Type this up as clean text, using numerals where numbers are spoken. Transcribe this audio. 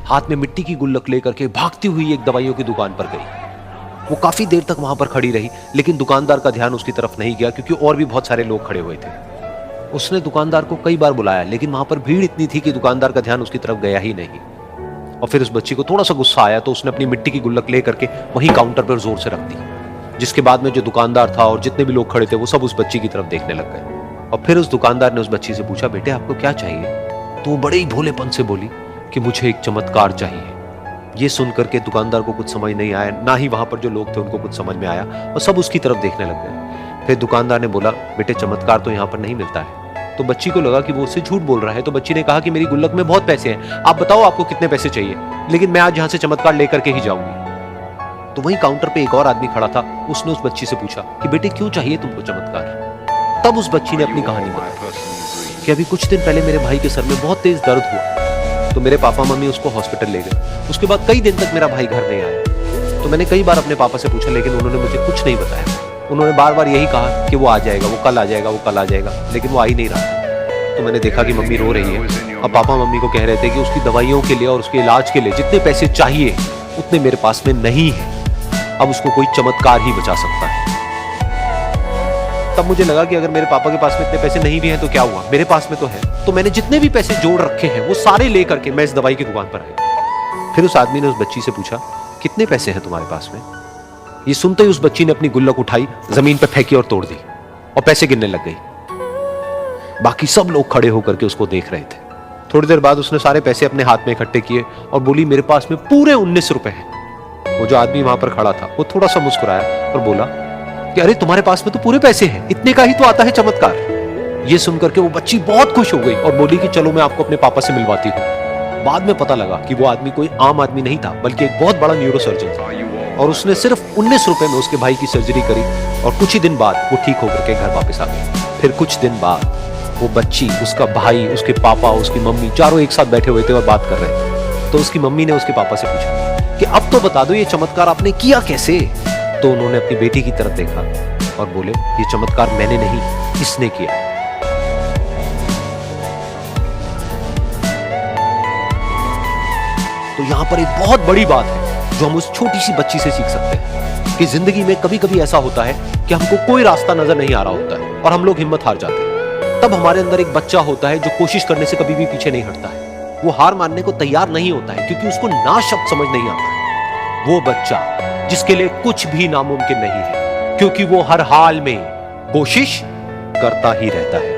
हाथ में मिट्टी की गुल्लक लेकर के भागती हुई एक दवाइयों की दुकान पर गई। वो काफी देर तक वहां पर खड़ी रही, लेकिन दुकानदार का ध्यान उसकी तरफ नहीं गया क्योंकि और भी बहुत सारे लोग खड़े हुए थे। उसने दुकानदार को कई बार बुलाया, लेकिन वहां पर भीड़ इतनी थी कि दुकानदार का ध्यान उसकी तरफ गया ही नहीं। और फिर उस बच्ची को थोड़ा सा गुस्सा आया तो उसने अपनी मिट्टी की गुल्लक लेकर के वहीं काउंटर पर जोर से रख दी, जिसके बाद में जो दुकानदार था और जितने भी लोग खड़े थे वो सब उस बच्ची की तरफ देखने लग गए। और फिर उस दुकानदार ने उस बच्ची से पूछा, बेटे आपको क्या चाहिए? तो वो बड़े ही भोलेपन से बोली कि मुझे एक चमत्कार चाहिए। ये सुनकर के दुकानदार को कुछ समझ नहीं आया, ना ही वहां पर जो लोग थे उनको कुछ समझ में आया, और सब उसकी तरफ देखने लग गए। फिर दुकानदार ने बोला, बेटे चमत्कार तो यहाँ पर नहीं मिलता है। तो बच्ची को लगा कि वो उससे झूठ बोल रहा है, तो बच्ची ने कहा कि मेरी गुल्लक में बहुत पैसे हैं, आप बताओ आपको कितने पैसे चाहिए, लेकिन मैं आज यहाँ से चमत्कार लेकर के ही जाऊंगी। तो वहीं काउंटर पे एक और आदमी खड़ा था, उसने उस बच्ची से पूछा कि बेटे क्यों चाहिए तुमको चमत्कार? तब उस बच्ची ने अपनी कहानी बताई कि अभी कुछ दिन पहले मेरे भाई के सर में बहुत तेज दर्द हुआ, तो मेरे पापा मम्मी उसको हॉस्पिटल ले गए। उसके बाद कई दिन तक मेरा भाई घर नहीं आया। तो मैंने कई बार अपने पापा से पूछा, लेकिन उन्होंने मुझे कुछ नहीं बताया। उन्होंने बार बार यही कहा कि वो आ जाएगा, वो कल आ जाएगा, वो कल आ जाएगा, लेकिन वो आ ही नहीं रहा। तो मैंने देखा कि मम्मी रो रही है, और पापा मम्मी को कह रहे थे कि उसकी दवाइयों के लिए और उसके इलाज के लिए जितने पैसे चाहिए उतने मेरे पास में नहीं है, अब उसको कोई चमत्कार ही बचा सकता है। तब मुझे लगा कि अगर मेरे पापा के पास में इतने पैसे नहीं भी हैं तो क्या हुआ, मेरे पास में तो है। तो मैंने जितने भी पैसे जोड़ रखे हैं वो सारे लेकर के मैं इस दवाई की दुकान पर आया। फिर उस आदमी ने उस बच्ची से पूछा, कितने पैसे हैं तुम्हारे पास में? ये सुनते ही उस बच्ची ने अपनी गुल्लक उठाई, जमीन पर फेंकी और तोड़ दी, और पैसे गिनने लग गई। बाकी सब लोग खड़े होकर के उसको देख रहे थे। थोड़ी देर बाद उसने सारे पैसे अपने हाथ में इकट्ठे किए और बोली, मेरे पास में पूरे 19 रुपए हैं। वो जो आदमी वहां पर खड़ा था वो थोड़ा सा मुस्कुराया और बोला कि अरे तुम्हारे पास में तो पूरे पैसे हैं, इतने का ही तो आता है चमत्कार। ये सुनकर के वो बच्ची बहुत खुश हो गई और बोली कि चलो मैं आपको अपने पापा से मिलवाती हूँ। बाद में पता लगा कि वो आदमी कोई आम आदमी नहीं था, बल्कि एक बहुत बड़ा न्यूरोसर्जन था, और उसने सिर्फ 19 रुपए में उसके भाई की सर्जरी करी, और कुछ ही दिन बाद वो ठीक होकर के घर वापस आ गई। फिर कुछ दिन बाद वो बच्ची, उसका भाई, उसके पापा, उसकी मम्मी चारों एक साथ बैठे हुए थे और बात कर रहे थे। तो उसकी मम्मी ने उसके पापा से पूछा कि अब तो बता दो ये चमत्कार आपने किया कैसे? तो उन्होंने अपनी बेटी की तरफ देखा और बोले, ये चमत्कार मैंने नहीं, इसने किया। तो यहां पर एक बहुत बड़ी बात है जो हम उस छोटी सी बच्ची से सीख सकते हैं कि जिंदगी में कभी कभी ऐसा होता है कि हमको कोई रास्ता नजर नहीं आ रहा होता है और हम लोग हिम्मत हार जाते हैं। तब हमारे अंदर एक बच्चा होता है जो कोशिश करने से कभी भी पीछे नहीं हटता है। वो हार मानने को तैयार नहीं होता है क्योंकि उसको ना शब्द समझ नहीं आता। वो बच्चा जिसके लिए कुछ भी नामुमकिन नहीं है, क्योंकि वो हर हाल में कोशिश करता ही रहता है।